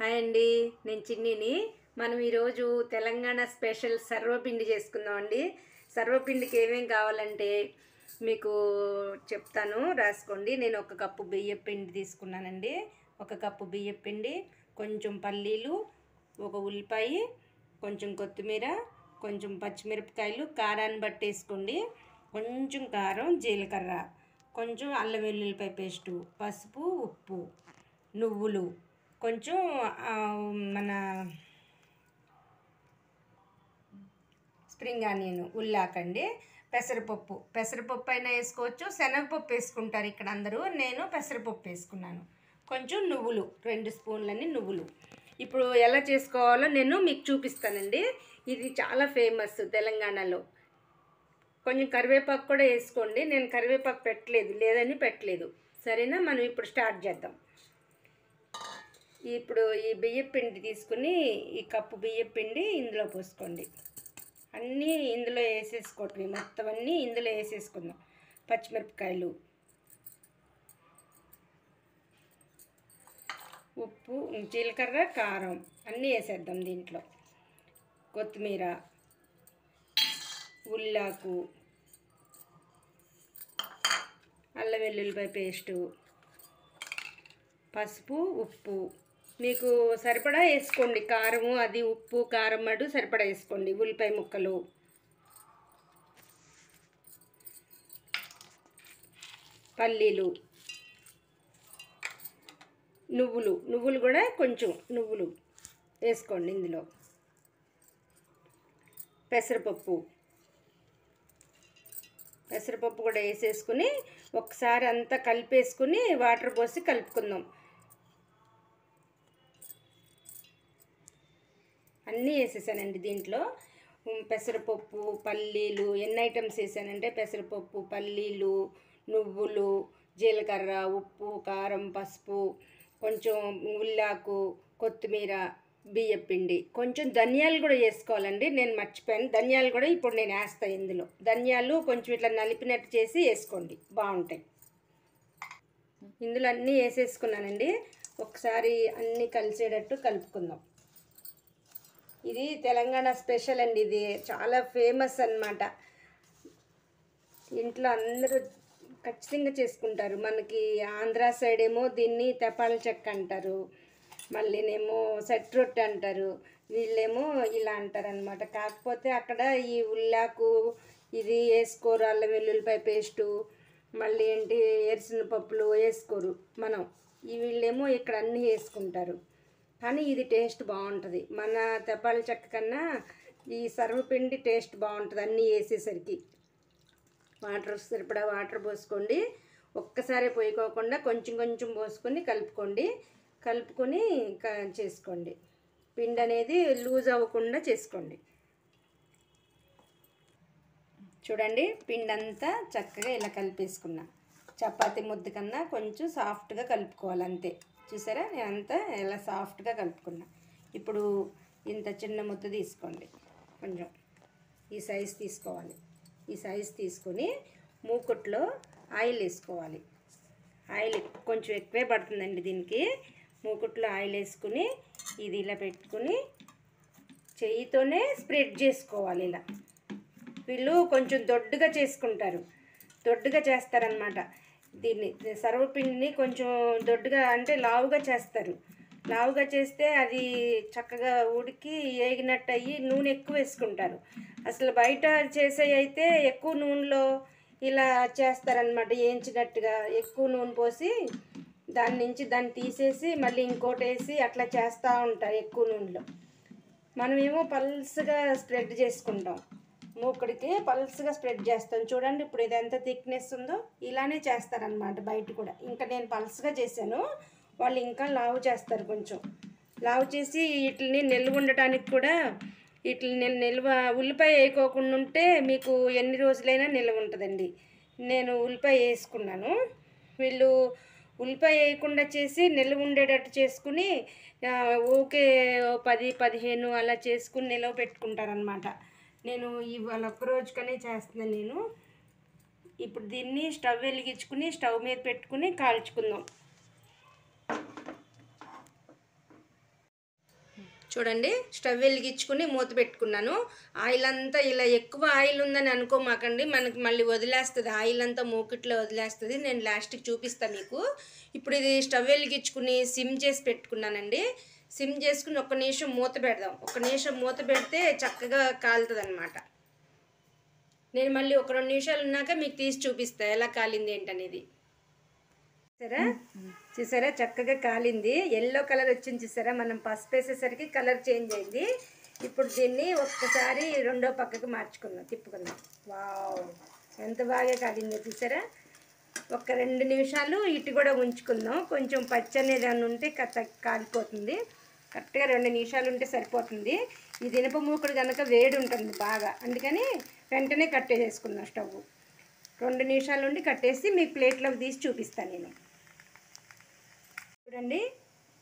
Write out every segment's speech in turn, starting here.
Hi అండి, నేను చిన్నిని. మనం ఈరోజు తెలంగాణ స్పెషల్ సర్వపిండి చేసుకుందామండి. సర్వపిండికి ఏమేం కావాలంటే మీకు చెప్తాను, రాసుకోండి. నేను 1 కప్పు బియ్యం పిండి తీసుకున్నానండి. 1 కప్పు బియ్యం పిండి, కొంచెం పల్లీలు, 1 ఉల్లిపాయ, కొంచెం కొత్తిమీర, కొంచెం పచ్చిమిరపకాయలు, కారాన్ని బట్టి వేసుకోండి. కొంచెం కారం, జీలకర్ర, కొంచెం అల్లం వెల్లుల్లిపాయ పేస్టు, పసుపు, ఉప్పు, నువ్వులు, కొంచెం మన స్ప్రింగ్ ఆనియన్, ఉల్లాకండి, పెసరపప్పు అయినా వేసుకోవచ్చు, శనగపప్పు వేసుకుంటారు ఇక్కడ అందరూ. నేను పెసరపప్పు వేసుకున్నాను. కొంచెం నువ్వులు, 2 స్పూన్లని నువ్వులు. ఇప్పుడు ఎలా చేసుకోవాలో నేను మీకు చూపిస్తానండి. ఇది చాలా ఫేమస్ తెలంగాణలో. కొంచెం కరివేపాకు కూడా వేసుకోండి. నేను కరివేపాకు పెట్టలేదు. సరేనా? మనం ఇప్పుడు స్టార్ట్ చేద్దాం. ఇప్పుడు ఈ బియ్యం పిండి తీసుకుని, ఈ కప్పు బియ్యం పిండి ఇందులో పోసుకోండి. అన్నీ ఇందులో వేసేసుకోవటం, మొత్తం అన్నీ ఇందులో వేసేసుకుందాం. పచ్చిమిరపకాయలు, ఉప్పు, జీలకర్ర, కారం అన్నీ వేసేద్దాం దీంట్లో. కొత్తిమీర, ఉల్లాకు, అల్లం వెల్లుల్లిపాయ పేస్టు, పసుపు, ఉప్పు మీకు సరిపడా వేసుకోండి. కారము అది ఉప్పు కారం మడు సరిపడా వేసుకోండి. ఉల్లిపాయ ముక్కలు, పల్లీలు, నువ్వులు కూడా కొంచెం నువ్వులు వేసుకోండి ఇందులో. పెసరపప్పు కూడా వేసేసుకుని ఒకసారి అంతా కలిపేసుకుని వాటర్ పోసి కలుపుకుందాం. అన్నీ వేసేసానండి దీంట్లో. పెసరపప్పు, పల్లీలు, ఎన్ని ఐటమ్స్ వేసానంటే పెసరపప్పు, పల్లీలు, నువ్వులు, జీలకర్ర, ఉప్పు, కారం, పసుపు, కొంచెం ఉల్లాకు, కొత్తిమీర, బియ్యం పిండి, కొంచెం ధనియాలు కూడా వేసుకోవాలండి. నేను మర్చిపోయాను. ధనియాలు కూడా ఇప్పుడు నేను వేస్తాను ఇందులో. ధనియాలు కొంచెం ఇట్లా నలిపినట్టు చేసి వేసుకోండి, బాగుంటాయి. ఇందులో అన్నీ వేసేసుకున్నానండి. ఒకసారి అన్నీ కలిసేటట్టు కలుపుకుందాం. ఇది తెలంగాణ స్పెషల్ అండి. ఇది చాలా ఫేమస్ అన్నమాట. ఇంట్లో అందరూ ఖచ్చితంగా చేసుకుంటారు. మనకి ఆంధ్ర సైడ్ ఏమో దీన్ని తెపాల చెక్క అంటారు, మళ్ళీనేమో సెట్ రొట్టె అంటారు, వీళ్ళేమో ఇలా అంటారు అనమాట. కాకపోతే అక్కడ ఈ ఉల్లాకు ఇది వేసుకోరు, అల్లం వెల్లుల్లిపాయ పేస్టు, మళ్ళీ ఏంటి ఎరిసిన పప్పులు వేసుకోరు. వీళ్ళేమో ఇక్కడ అన్నీ వేసుకుంటారు. కానీ ఇది టేస్ట్ బాగుంటుంది. మన తెపాల చెక్క కన్నా ఈ సర్వపిండి టేస్ట్ బాగుంటుంది అన్నీ వేసేసరికి. సరిపడా వాటర్ పోసుకోండి. ఒక్కసారి పోయికోకుండా కొంచెం కొంచెం పోసుకొని కలుపుకొని చేసుకోండి. పిండి అనేది లూజ్ అవ్వకుండా చేసుకోండి. చూడండి, పిండి అంతా చక్కగా ఇలా కలిపేసుకున్నా. చపాతీ ముద్ద కన్నా కొంచెం సాఫ్ట్గా కలుపుకోవాలి, అంతే. చూసారా, నేను అంతా ఇలా సాఫ్ట్గా కలుపుకున్నా. ఇప్పుడు ఇంత చిన్న ముద్ద తీసుకోండి. కొంచెం ఈ సైజు తీసుకోవాలి. ఈ సైజు తీసుకొని మూకుట్లో ఆయిల్ వేసుకోవాలి. ఆయిల్ కొంచెం ఎక్కువే పడుతుందండి దీనికి. మూకుట్లో ఆయిల్ వేసుకుని ఇది ఇలా పెట్టుకుని చెయ్యితోనే స్ప్రెడ్ చేసుకోవాలి. ఇలా వీళ్ళు కొంచెం దొడ్డుగా చేసుకుంటారు, దొడ్డుగా చేస్తారనమాట. దీన్ని సర్వపిండిని కొంచెం దొడ్డుగా అంటే లావుగా చేస్తారు. లావుగా చేస్తే అది చక్కగా ఉడికి ఏగినట్టు అయ్యి నూనె ఎక్కువ వేసుకుంటారు. అసలు బయట చేసే అయితే ఎక్కువ నూనెలో ఇలా చేస్తారనమాట. వేయించినట్టుగా ఎక్కువ నూనె పోసి దాన్ని తీసేసి మళ్ళీ ఇంకోటి వేసి అట్లా చేస్తూ ఉంటారు ఎక్కువ నూనెలో. మనమేమో పల్స్గా స్ప్రెడ్ చేసుకుంటాం. మూకుడికి పల్స్గా స్ప్రెడ్ చేస్తాం. చూడండి ఇప్పుడు ఇది ఎంత థిక్నెస్ ఉందో. ఇలానే చేస్తారనమాట బయట కూడా. ఇంకా నేను పల్స్గా చేశాను, వాళ్ళు ఇంకా లావు చేస్తారు. కొంచెం లావు చేసి వీటిని నిల్వ ఉండటానికి కూడా ఉల్లిపాయ వేయకోకుండా ఉంటే మీకు ఎన్ని రోజులైనా నిల్వ ఉంటుందండి. నేను ఉల్లిపాయ వేసుకున్నాను. వీళ్ళు ఉల్లిపాయ వేయకుండా చేసి నిల్వ ఉండేటట్టు చేసుకుని ఊకే 10-15 అలా చేసుకుని నిల్వ పెట్టుకుంటారనమాట. నేను ఇవాళ ఒక్కరోజుకనే చేస్తున్నాను నేను. ఇప్పుడు దీన్ని స్టవ్ వెలిగించుకుని స్టవ్ మీద పెట్టుకుని కాల్చుకుందాం. చూడండి, స్టవ్ వెలిగించుకుని మూత పెట్టుకున్నాను. ఆయిల్ అంతా ఇలా ఎక్కువ ఆయిల్ ఉందని అనుకోమాకండి, మనకి మళ్ళీ వదిలేస్తుంది, ఆయిల్ అంతా మూకిట్లో వదిలేస్తుంది. నేను లాస్ట్కి చూపిస్తాను మీకు. ఇప్పుడు ఇది స్టవ్ వెలిగించుకుని సిమ్ చేసి పెట్టుకున్నానండి. సిమ్ చేసుకుని 1 నిమిషం మూత పెడదాం. 1 నిమిషం మూత పెడితే చక్కగా కాలుతుంది అనమాట. నేను మళ్ళీ 1-2 నిమిషాలు ఉన్నాక మీకు తీసి చూపిస్తాను ఎలా కాలింది ఏంటనేది. చూసారా చక్కగా కాలింది, ఎల్లో కలర్ వచ్చింది. చూసారా, మనం పసుపు వేసేసరికి కలర్ చేంజ్ అయింది. ఇప్పుడు దీన్ని ఒక్కసారి రెండో పక్కకు మార్చుకుందాం, తిప్పుకుందాం. వావ్, ఎంత బాగా కాలిందో చూసారా. 1-2 నిమిషాలు ఇటు కూడా ఉంచుకుందాం. కొంచెం పచ్చి అనేది ఏమైనా ఉంటే కాలిపోతుంది. కరెక్ట్గా 2 నిమిషాలు ఉంటే సరిపోతుంది. ఈ దినప మూకుడు కనుక వేడి ఉంటుంది బాగా, అందుకని వెంటనే కట్టేసేసుకుందాం స్టవ్. 2 నిమిషాలు ఉండి కట్టేసి మీ ప్లేట్లోకి తీసి చూపిస్తాను నేను. చూడండి,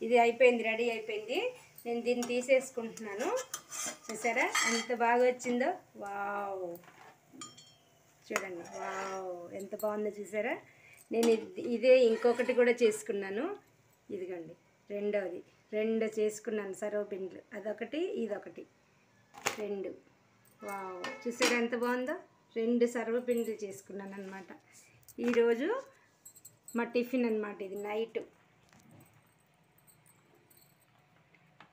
ఇది అయిపోయింది, రెడీ అయిపోయింది. నేను దీన్ని తీసేసుకుంటున్నాను. చూసారా ఎంత బాగా వచ్చిందో. వావ్, చూడండి, వావ్ ఎంత బాగుందో చూసారా. నేను ఇదే ఇంకొకటి కూడా చేసుకున్నాను. ఇదిగోండి రెండోది, 2 చేసుకున్నాను సర్వపిండిలు. అదొకటి ఇదొకటి 2. వావ్, చూసారా ఎంత బాగుందో. 2 సర్వపిండిలు చేసుకున్నాను అనమాట. ఈరోజు మా టిఫిన్ అనమాట. ఇది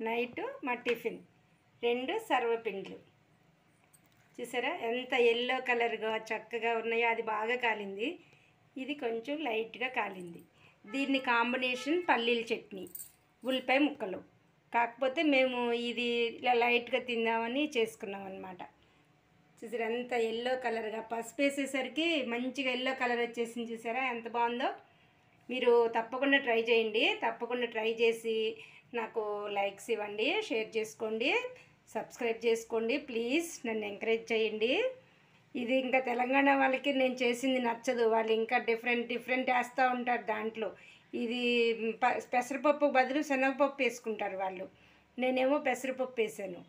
నైట్ మా టిఫిన్ 2 సర్వపిండిలు. చూసారా ఎంత ఎల్లో కలర్గా చక్కగా ఉన్నాయో. అది బాగా కాలింది, ఇది కొంచెం లైట్గా కాలింది. దీన్ని కాంబినేషన్ పల్లీల చట్నీ, ఉల్లిపాయ ముక్కలు. కాకపోతే మేము ఇది ఇలా లైట్గా తిందామని చేసుకున్నాం అనమాట. చూసారా ఎంత ఎల్లో కలర్గా, పసుపు వేసేసరికి మంచిగా ఎల్లో కలర్ వచ్చేసింది. చూసారా ఎంత బాగుందో. మీరు తప్పకుండా ట్రై చేయండి. తప్పకుండా ట్రై చేసి నాకు లైక్స్ ఇవ్వండి, షేర్ చేసుకోండి, సబ్స్క్రైబ్ చేసుకోండి. ప్లీజ్ నన్ను ఎంకరేజ్ చేయండి. ఇది ఇంకా తెలంగాణ వాళ్ళకి నేను చేసింది నచ్చదు, వాళ్ళు ఇంకా డిఫరెంట్ వేస్తూ ఉంటారు దాంట్లో. ఇది పెసరపప్పు బదులు శనగపప్పు వేసుకుంటారు వాళ్ళు, నేనేమో పెసరపప్పు వేసాను.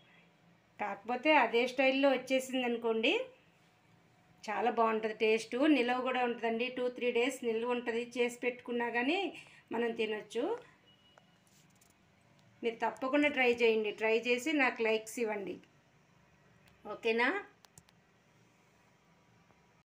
కాకపోతే అదే స్టైల్లో వచ్చేసింది అనుకోండి, చాలా బాగుంటుంది. టేస్టు నిల్వ కూడా ఉంటుందండి. 2-3 డేస్ నిల్వ ఉంటుంది. చేసి పెట్టుకున్నా కానీ మనం తినొచ్చు. మీరు తప్పకుండా ట్రై చేయండి. ట్రై చేసి నాకు లైక్స్ ఇవ్వండి, ఓకేనా.